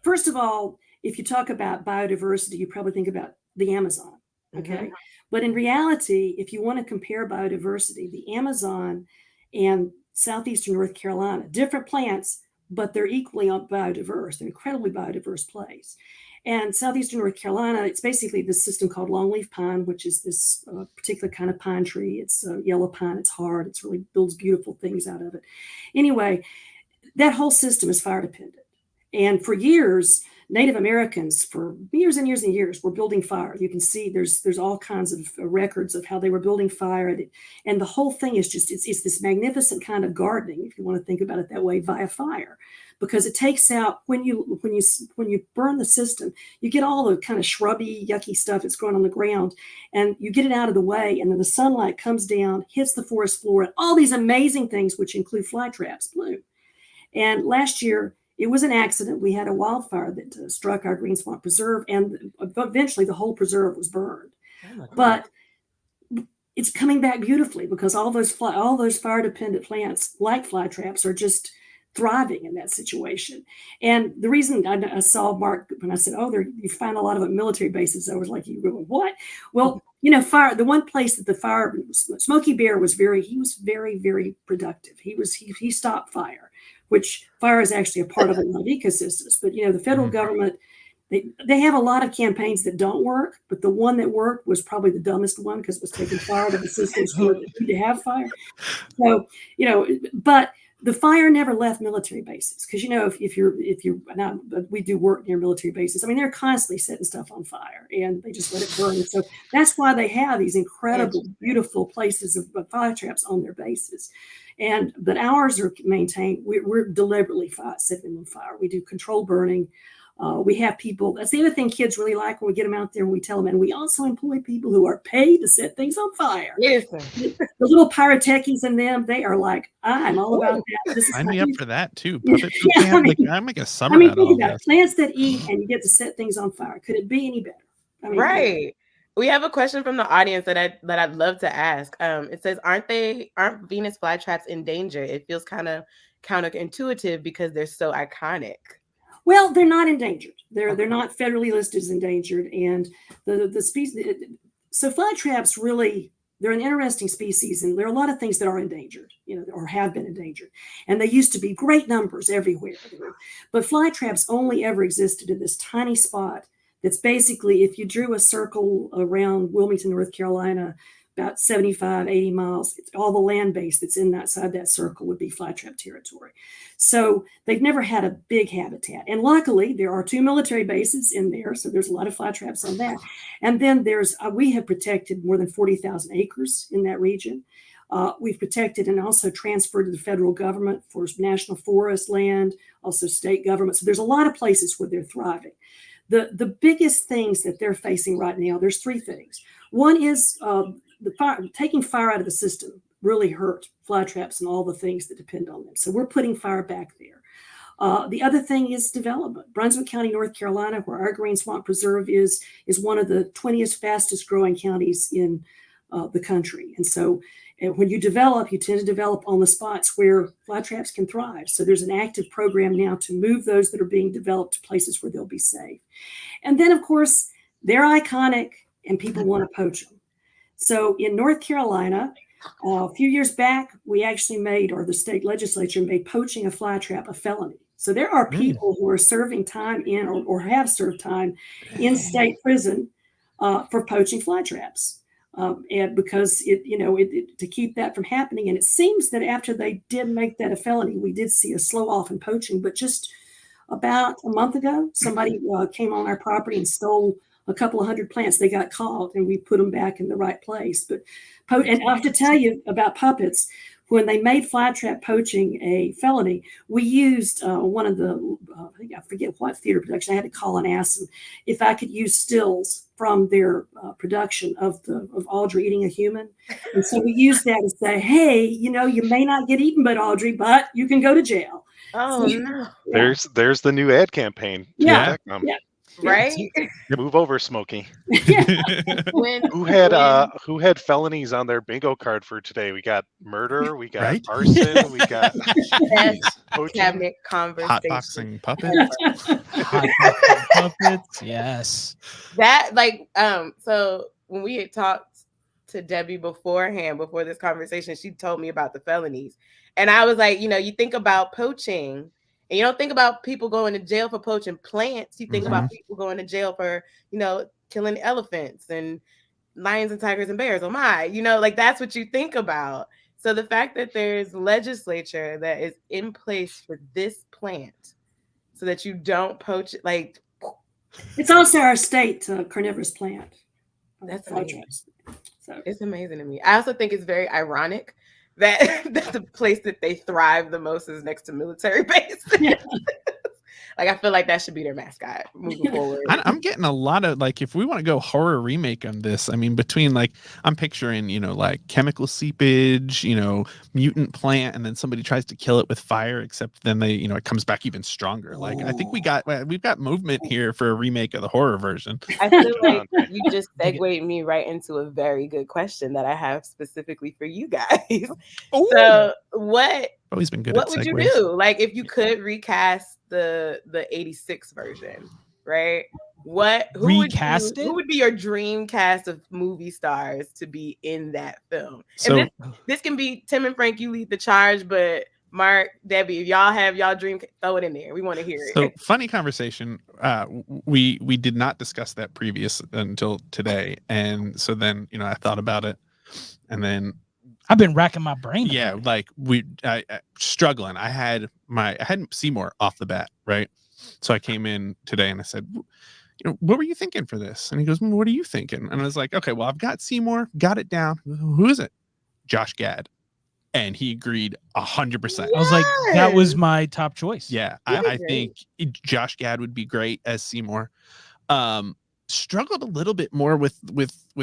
first of all, if you talk about biodiversity, you probably think about the Amazon. Okay. Mm-hmm. But in reality, if you want to compare biodiversity, the Amazon and southeastern North Carolina, different plants, but they're equally biodiverse. They're incredibly biodiverse place. And southeastern North Carolina, it's basically this system called longleaf pine, which is this particular kind of pine tree. It's yellow pine. It's hard. It's really builds beautiful things out of it. Anyway, that whole system is fire dependent. And for years, Native Americans, for years and years and years, were building fire. You can see there's all kinds of records of how they were building fire. And the whole thing is just, it's this magnificent kind of gardening, if you want to think about it that way, via fire. because it takes out when you burn the system, you get all the kind of shrubby, yucky stuff that's growing on the ground, and you get it out of the way, and then the sunlight comes down, hits the forest floor, and all these amazing things, which include flytraps, bloom. And last year, it was an accident. We had a wildfire that struck our Green Swamp Preserve, and eventually the whole preserve was burned. But it's coming back beautifully because all those fire-dependent plants like flytraps are just thriving in that situation. And the reason I saw Mark when I said, you find a lot of military bases, I was like, you going, what? Well, fire, the one place that the fire, Smokey Bear was very, very productive. He stopped fire, which fire is actually a part of a lot of ecosystems. But, the federal government, they have a lot of campaigns that don't work, but the one that worked was probably the dumbest one because it was taking fire to the systems where they need to have fire. So, but the fire never left military bases because, we do work near military bases. I mean, they're constantly setting stuff on fire and they just let it burn. And so that's why they have these incredible, beautiful places of fire traps on their bases. But ours are maintained. We're deliberately setting them on fire. We do controlled burning. We have people, that's the other thing kids really like when we get them out there and we tell them, and we also employ people who are paid to set things on fire. Yes. The little pyrotechies in them, they are like, I'm all about that. Sign me up for that too. Puppet boot camp. I make a summer out of think all about this. Plants that eat and you get to set things on fire. Could it be any better? Right. We have a question from the audience that I'd love to ask. It says, aren't Venus flytraps endangered? It feels kind of counterintuitive because they're so iconic. Well, they're not endangered. They're not federally listed as endangered, and the species. So flytraps really, they're an interesting species, and there are a lot of things that are endangered, or have been endangered, and they used to be great numbers everywhere. But flytraps only ever existed in this tiny spot. That's basically, if you drew a circle around Wilmington, North Carolina, about 75, 80 miles, all the land base that's inside that circle would be flytrap territory. So they've never had a big habitat. And luckily, there are 2 military bases in there, so there's a lot of flytraps on that. And then we have protected more than 40,000 acres in that region. We've protected and also transferred to the federal government for national forest land, also state government. So there's a lot of places where they're thriving. The biggest things that they're facing right now, there's 3 things. One is taking fire out of the system really hurt flytraps and all the things that depend on them. So we're putting fire back there. The other thing is development. Brunswick County, North Carolina, where our Green Swamp Preserve is one of the 20th fastest growing counties in the country. And so when you develop, you tend to develop on the spots where flytraps can thrive. So there's an active program now to move those that are being developed to places where they'll be safe. And then, of course, they're iconic and people want to poach them. So in North Carolina, a few years back, we actually the state legislature made poaching a flytrap a felony. So there are people who are serving time in or have served time in state prison for poaching flytraps. And because to keep that from happening. And it seems that after they did make that a felony, we did see a slow off in poaching. But just about a month ago, somebody came on our property and stole a couple of hundred plants. They got caught and we put them back in the right place. And I have to tell you about puppets. When they made flytrap poaching a felony, we used one of the, I forget what theater production, I had to call and ask them if I could use stills from their production of Audrey eating a human. And so we used that to say, hey, you may not get eaten by Audrey, but you can go to jail. Oh, no. Yeah. There's the new ad campaign. Yeah. Right? Move over, Smokey. When Who had felonies on their bingo card for today? We got murder, we got arson, we got cabinet conversation. Hotboxing puppets. Hotboxing puppets, yes. That so when we had talked to Debbie before this conversation, she told me about the felonies. And I was like, you think about poaching. And you don't think about people going to jail for poaching plants. You think about people going to jail for, killing elephants and lions and tigers and bears. Oh my, that's what you think about. So the fact that there's legislature that is in place for this plant so that you don't poach it, it's also our state carnivorous plant. That's amazing. So it's amazing to me. I also think it's very ironic that the place that they thrive the most is next to military bases. Yeah. Like, I feel like that should be their mascot moving forward. I'm getting a lot of, like, if we want to go horror remake on this, I mean, between, like, I'm picturing, like chemical seepage, mutant plant, and then somebody tries to kill it with fire, except then they, it comes back even stronger. Like, I think we've got movement here for a remake of the horror version. I feel like you just segued me right into a very good question that I have specifically for you guys. Ooh. So what Always been good. what at would you segues. do? Like, if you could recast the 86 version, right? Who Recast it? who would be your dream cast of movie stars to be in that film? So And this can be Tim and Frank, you lead the charge, but Mark, Debbie, if y'all have y'all dream, throw it in there. We want to hear so it. funny conversation. We did not discuss that previous until today, and so then I thought about it, and then I've been racking my brain. yeah, like I struggling. I had Seymour off the bat, right? So I came in today and I said, what were you thinking for this? And he goes, what are you thinking? And I was like, okay, well, I've got Seymour, got it down. Who is it? Josh Gad. And he agreed 100%. I was like, that was my top choice. Yeah, He did I great. think Josh Gad would be great as Seymour. Struggled a little bit more with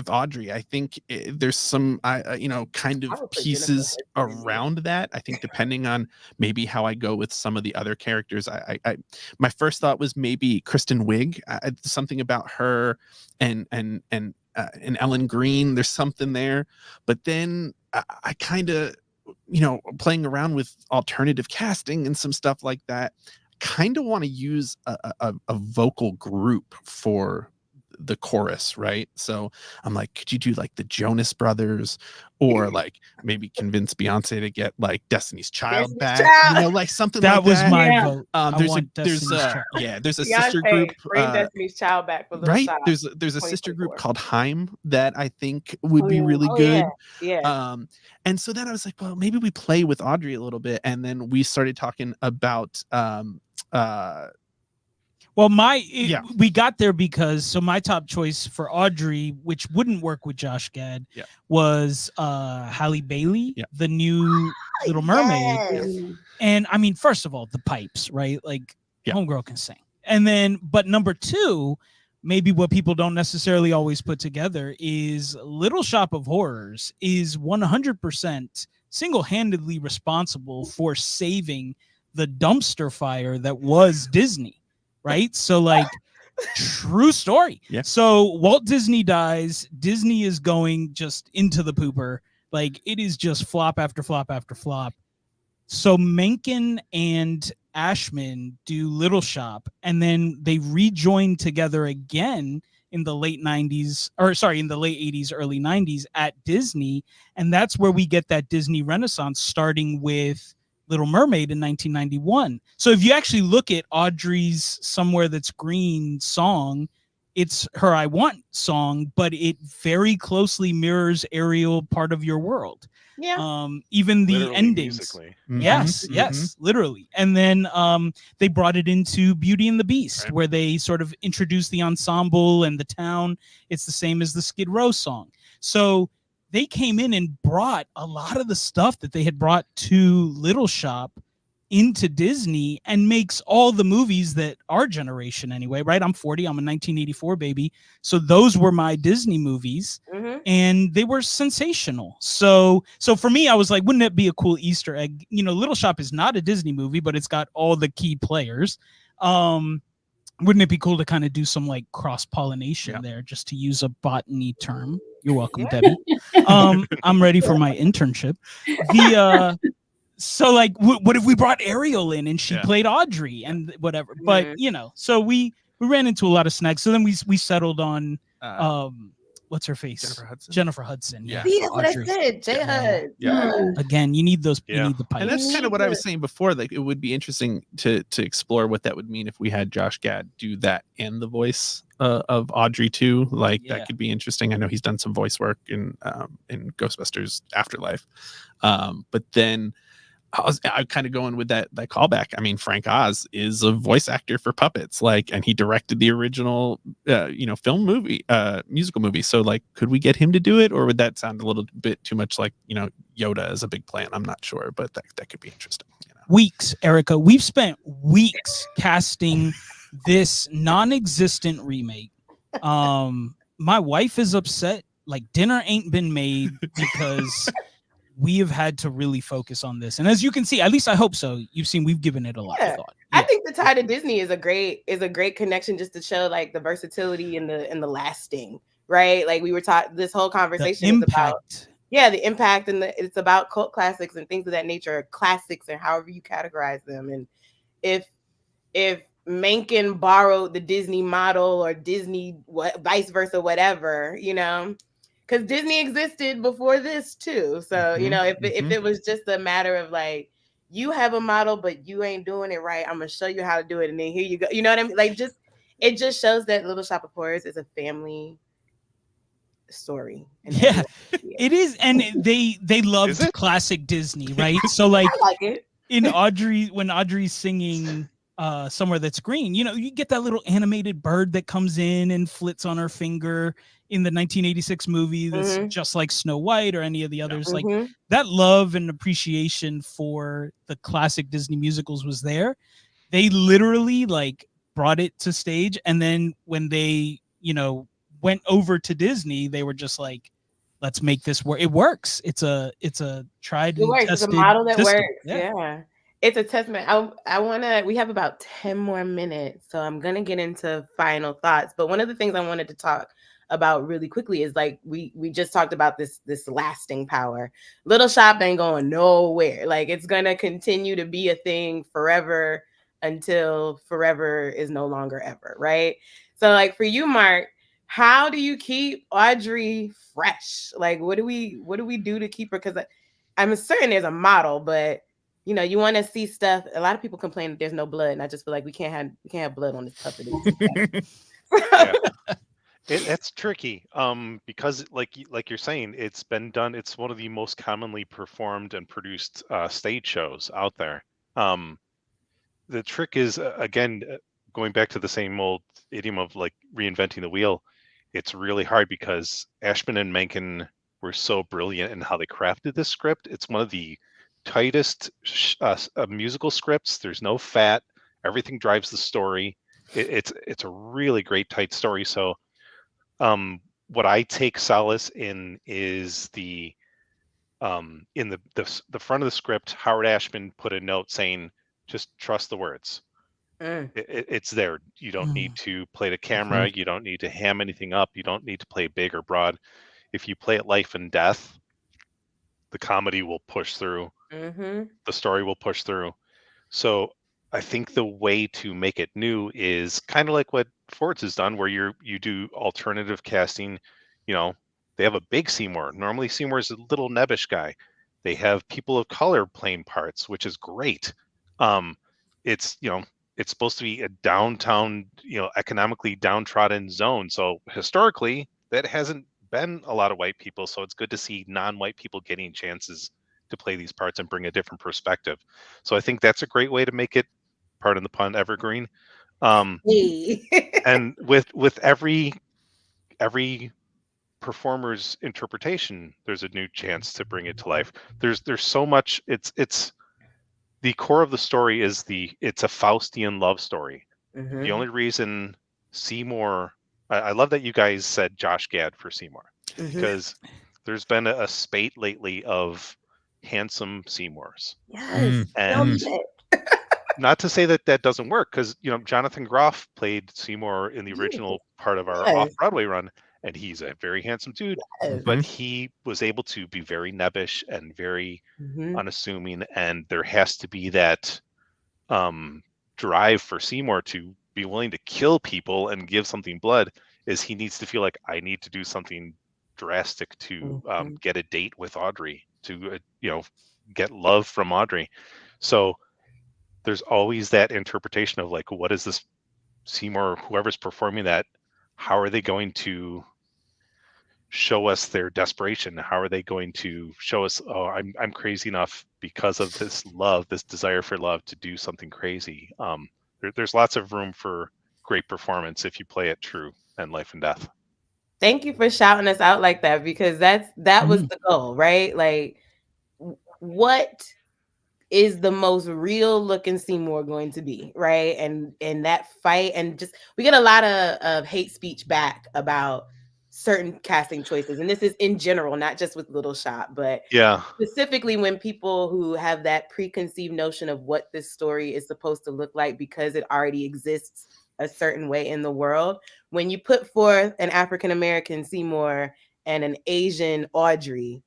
Audrey. I think there's some kind I of would put pieces Jennifer Hudson. around that. I think depending on maybe how I go with some of the other characters, I my first thought was maybe Kristen Wiig. Something about her and Ellen Green. There's something there, but then I kind of playing around with alternative casting and some stuff like that. Kind of want to use a vocal group for the chorus, right? So I'm like, could you do like the Jonas Brothers, or like maybe convince Beyonce to get like Destiny's Child back, like something That like was that. my Yeah. vote. There's a sister group, Bring Destiny's Child back for Little right? Shop. There's a sister group 2024. called Haim that I think would Oh, be yeah. really Oh, good. Yeah. And so then I was like, well, maybe we play with Audrey a little bit, and then we started talking about Well, Yeah. we got there because my top choice for Audrey, which wouldn't work with Josh Gad, Yeah. was Halle Bailey, Yeah. the new Little Mermaid. Yes. And I mean, first of all, the pipes, right? Like, Yeah. homegirl can sing. And then, but number two, maybe what people don't necessarily always put together is Little Shop of Horrors is 100% single-handedly responsible for saving the dumpster fire that was Disney. Right. So, like, true story. Yeah. So Walt Disney dies. Disney is going just into the pooper. Like, it is just flop after flop after flop. So Menken and Ashman do Little Shop, and then they rejoin together again in the late 90s, or sorry, in the late 80s, early 90s at Disney. And that's where we get that Disney Renaissance, starting with Little Mermaid in 1991. So if you actually look at Audrey's Somewhere That's Green song, it's her I Want song, but it very closely mirrors Ariel, Part of Your World. Yeah. Even the Literally, endings. musically. Yes, Mhm, yes, literally. And then they brought it into Beauty and the Beast, Right. where they sort of introduced the ensemble and the town. It's the same as the Skid Row song. So they came in and brought a lot of the stuff that they had brought to Little Shop into Disney, and makes all the movies that our generation anyway, right? I'm 40, I'm a 1984 baby. So those were my Disney movies. Mhm. And they were sensational. So for me, I was like, wouldn't it be a cool Easter egg? Little Shop is not a Disney movie, but it's got all the key players. Wouldn't it be cool to kind of do some like cross-pollination there, just to use a botany term? You're welcome, Debbie. I'm ready for my internship. So like, what if we brought Ariel in and she played Audrey and whatever? But so we ran into a lot of snags. So then we settled on what's her face? Jennifer Hudson. Yeah. See, that's what I Audrey. said. J Hud. Yeah. Again, you need those. You need the pipes. And that's kind of what I was saying before. Like, it would be interesting to explore what that would mean if we had Josh Gad do that and the voice of Audrey too. Like, that could be interesting. I know he's done some voice work in Ghostbusters Afterlife, but then I'm kind of going with that callback. I mean, Frank Oz is a voice actor for puppets, like, and he directed the original, film movie, musical movie. So, like, could we get him to do it, or would that sound a little bit too much like, Yoda as a big plan? I'm not sure, but that could be interesting. Weeks, Erica. We've spent weeks casting this non-existent remake. My wife is upset. Like, dinner ain't been made because we have had to really focus on this. And as you can see, at least I hope so, you've seen we've given it a lot of thought. I think the tie to Disney is a great connection, just to show like the versatility and the lasting, right? Like we were taught, this whole conversation is about the impact, and it's about cult classics and things of that nature, classics, and however you categorize them. And if Mencken borrowed the Disney model, or Disney vice versa, whatever, because Disney existed before this too. So if it was just a matter of like, you have a model but you ain't doing it right, I'm gonna show you how to do it, and then here you go. You know what I mean? Like, it just shows that Little Shop of Horrors is a family story. Yeah, it is. And they loved classic Disney, right? So like, I like it. When Audrey's singing Somewhere That's Green, you get that little animated bird that comes in and flits on her finger in the 1986 movie that's just like Snow White or any of the others. Like, that love and appreciation for the classic Disney musicals was there. They literally like brought it to stage, and then when they went over to Disney, they were just like, let's make this work. It works. It's a tried and tested. It's a model that works. Yeah. It's a testament. We have about 10 more minutes, so I'm going to get into final thoughts. But one of the things I wanted to talk about really quickly is like, we just talked about this lasting power. Little Shop ain't going nowhere. Like, it's going to continue to be a thing forever, until forever is no longer ever, right? So like, for you, Mark, how do you keep Audrey fresh? Like, what do we do to keep her? Because I'm certain there's a model, but you want to see stuff. A lot of people complain that there's no blood, and I just feel like we can't have blood on this puppet. It's tricky, because like you're saying, it's been done. It's one of the most commonly performed and produced stage shows out there. The trick is, again, going back to the same old idiom of like reinventing the wheel. It's really hard because Ashman and Mencken were so brilliant in how they crafted this script. It's one of the tightest musical scripts. There's no fat. Everything drives the story. It's a really great tight story. So what I take solace in is in the front of the script, Howard Ashman put a note saying, just trust the words. It's there. You don't need to play the camera. You don't need to ham anything up. You don't need to play big or broad. If you play it life and death, the comedy will push through. The story will push through. So I think the way to make it new is kind of like what Ford's has done, where you do alternative casting. They have a big Seymour. Normally Seymour's a little nebbish guy. They have people of color playing parts, which is great. It's it's supposed to be a downtown, economically downtrodden zone. So historically, that hasn't been a lot of white people. So it's good to see non-white people getting chances to play these parts and bring a different perspective. So I think that's a great way to make it, pardon the pun, evergreen. And with every performer's interpretation, there's a new chance to bring it to life. There's so much. It's the core of the story is it's a Faustian love story. The only reason Seymour, I love that you guys said Josh Gad for Seymour, because there's been a spate lately of handsome Seymours. Yes. And not to say that doesn't work, because Jonathan Groff played Seymour in the original part of our off-Broadway run, and he's a very handsome dude. But he was able to be very nebbish and very unassuming, and there has to be that drive for Seymour to be willing to kill people and give something blood. Is he needs to feel like, I need to do something drastic to get a date with Audrey, to get love from Audrey. So there's always that interpretation of like, what is this Seymour, whoever's performing that, how are they going to show us their desperation? How are they going to show us, oh, I'm crazy enough because of this love, this desire for love, to do something crazy? There's lots of room for great performance if you play it true and life and death. Thank you for shouting us out like that, because that was the goal, right? Like, what is the most real looking Seymour going to be, right? And that fight, and just, we get a lot of hate speech back about certain casting choices, and this is in general, not just with Little Shop, but Yeah, specifically when people who have that preconceived notion of what this story is supposed to look like because it already exists a certain way in the world. When you put forth an African American Seymour and an Asian Audrey,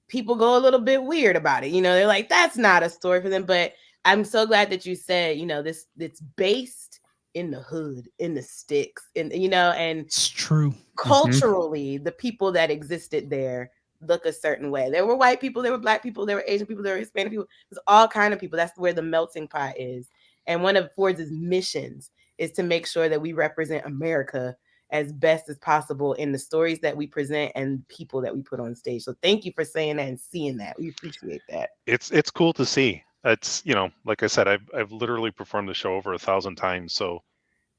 people go a little bit weird about it. You know, they're like, that's not a story for them. But I'm so glad that you said, you know, this, it's based in the hood, in the sticks, and, you know, and It's true. culturally, the people that existed there look a certain way. There were white people, there were black people, there were Asian people, there were Hispanic people. There's all kind of people. That's where the melting pot is. And one of Ford's missions is to make sure that we represent America as best as possible in the stories that we present and people that we put on stage. So thank you for saying that and seeing that. We appreciate that. it's cool to see. It's, you know, like I said, I've literally performed the show over 1,000 times, so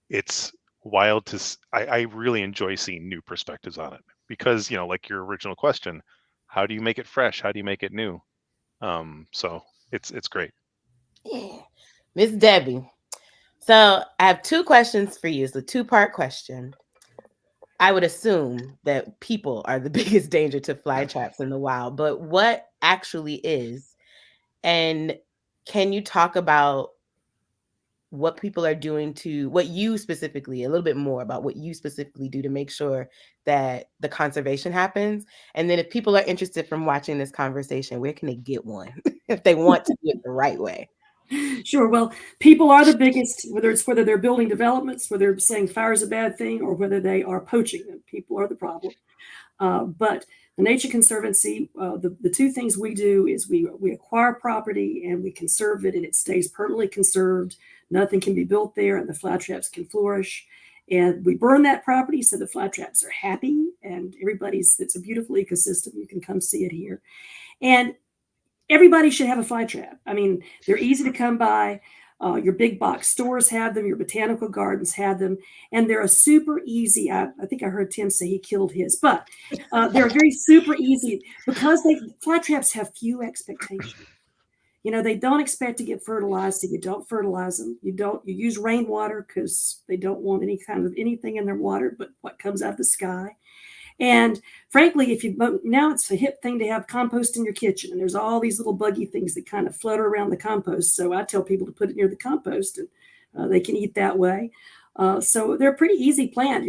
it's wild to I really enjoy seeing new perspectives on it, because, you know, like your original question, how do you make it fresh? How do you make it new? So it's great. Yeah. Miss Debbie. So I have two questions for you. It's a two-part question. I would assume that people are the biggest danger to fly traps in the wild, but what actually is? And can you talk about what people are doing to, what you specifically, a little bit more about what you specifically do to make sure that the conservation happens? And then if people are interested from watching this conversation, where can they get one if they want to do it the right way? Sure. Well, people are the biggest, whether they're building developments, whether they're saying fire is a bad thing, or whether they are poaching them. People are the problem. But the Nature Conservancy, the two things we do is we acquire property and we conserve it, and it stays permanently conserved. Nothing can be built there, and the fly traps can flourish. And we burn that property so the fly traps are happy, and it's a beautiful ecosystem. You can come see it here. And everybody should have a fly trap. I mean, they're easy to come by. Your big box stores have them. Your botanical gardens have them. And they're a super easy. I think I heard Tim say he killed his, but they're very super easy because fly traps have few expectations. You know, they don't expect to get fertilized, so you don't fertilize them. You use rainwater because they don't want any kind of anything in their water but what comes out of the sky. And frankly, now it's a hip thing to have compost in your kitchen, and there's all these little buggy things that kind of flutter around the compost. So I tell people to put it near the compost, and they can eat that way. So they're a pretty easy plant.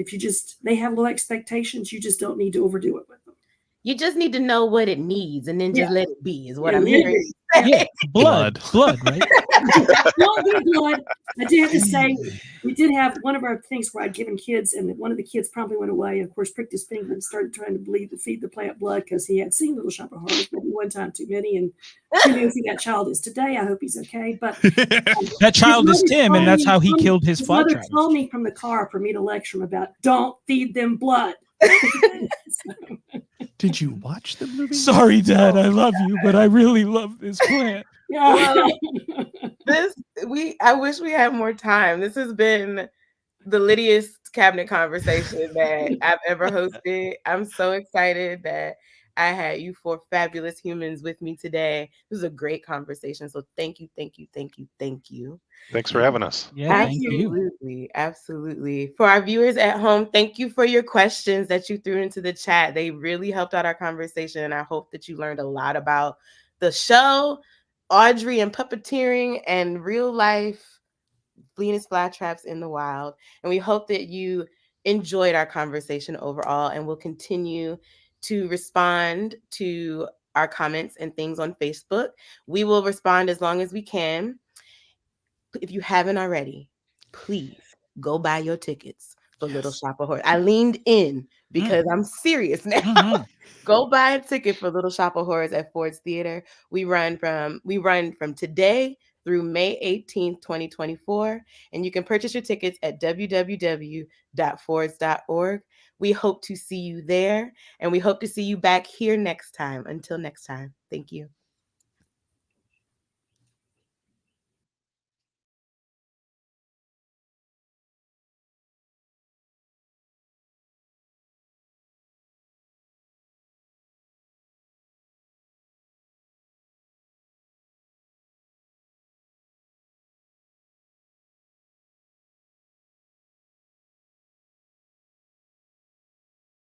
They have low expectations. You just don't need to overdo it with them. You just need to know what it needs and then just let it be, is what I'm let it hearing. be. Yeah, blood, right? Blood. I do have to say, we did have one of our things where I'd given kids, and one of the kids promptly went away and, of course, pricked his finger and started trying to feed the plant blood because he had seen Little Shop of Horrors maybe one time too many, and who knows who that child is today. I hope he's okay. But That child is Tim, and that's how he killed his fly mother traps. called me from the car for me to lecture him about don't feed them blood. Did you watch the movie? Sorry, Dad, I love you, but I really love this plant. Yeah. I wish we had more time. This has been the littiest cabinet conversation that I've ever hosted. I'm so excited that I had you four fabulous humans with me today. This was a great conversation. So thank you, thank you, thank you, thank you. Thanks for having us. Yeah, thank you. Absolutely, absolutely. For our viewers at home, thank you for your questions that you threw into the chat. They really helped out our conversation, and I hope that you learned a lot about the show, Audrey and puppeteering, and real life Venus flytraps in the wild. And we hope that you enjoyed our conversation overall, and will continue to respond to our comments and things on Facebook. We will respond as long as we can. If you haven't already, please go buy your tickets for Little Shop of Horrors. I leaned in because I'm serious now. Go buy a ticket for Little Shop of Horrors at Ford's Theater. We run from today through May 18th, 2024, and you can purchase your tickets at www.fords.org. We hope to see you there, and we hope to see you back here next time. Until next time, thank you.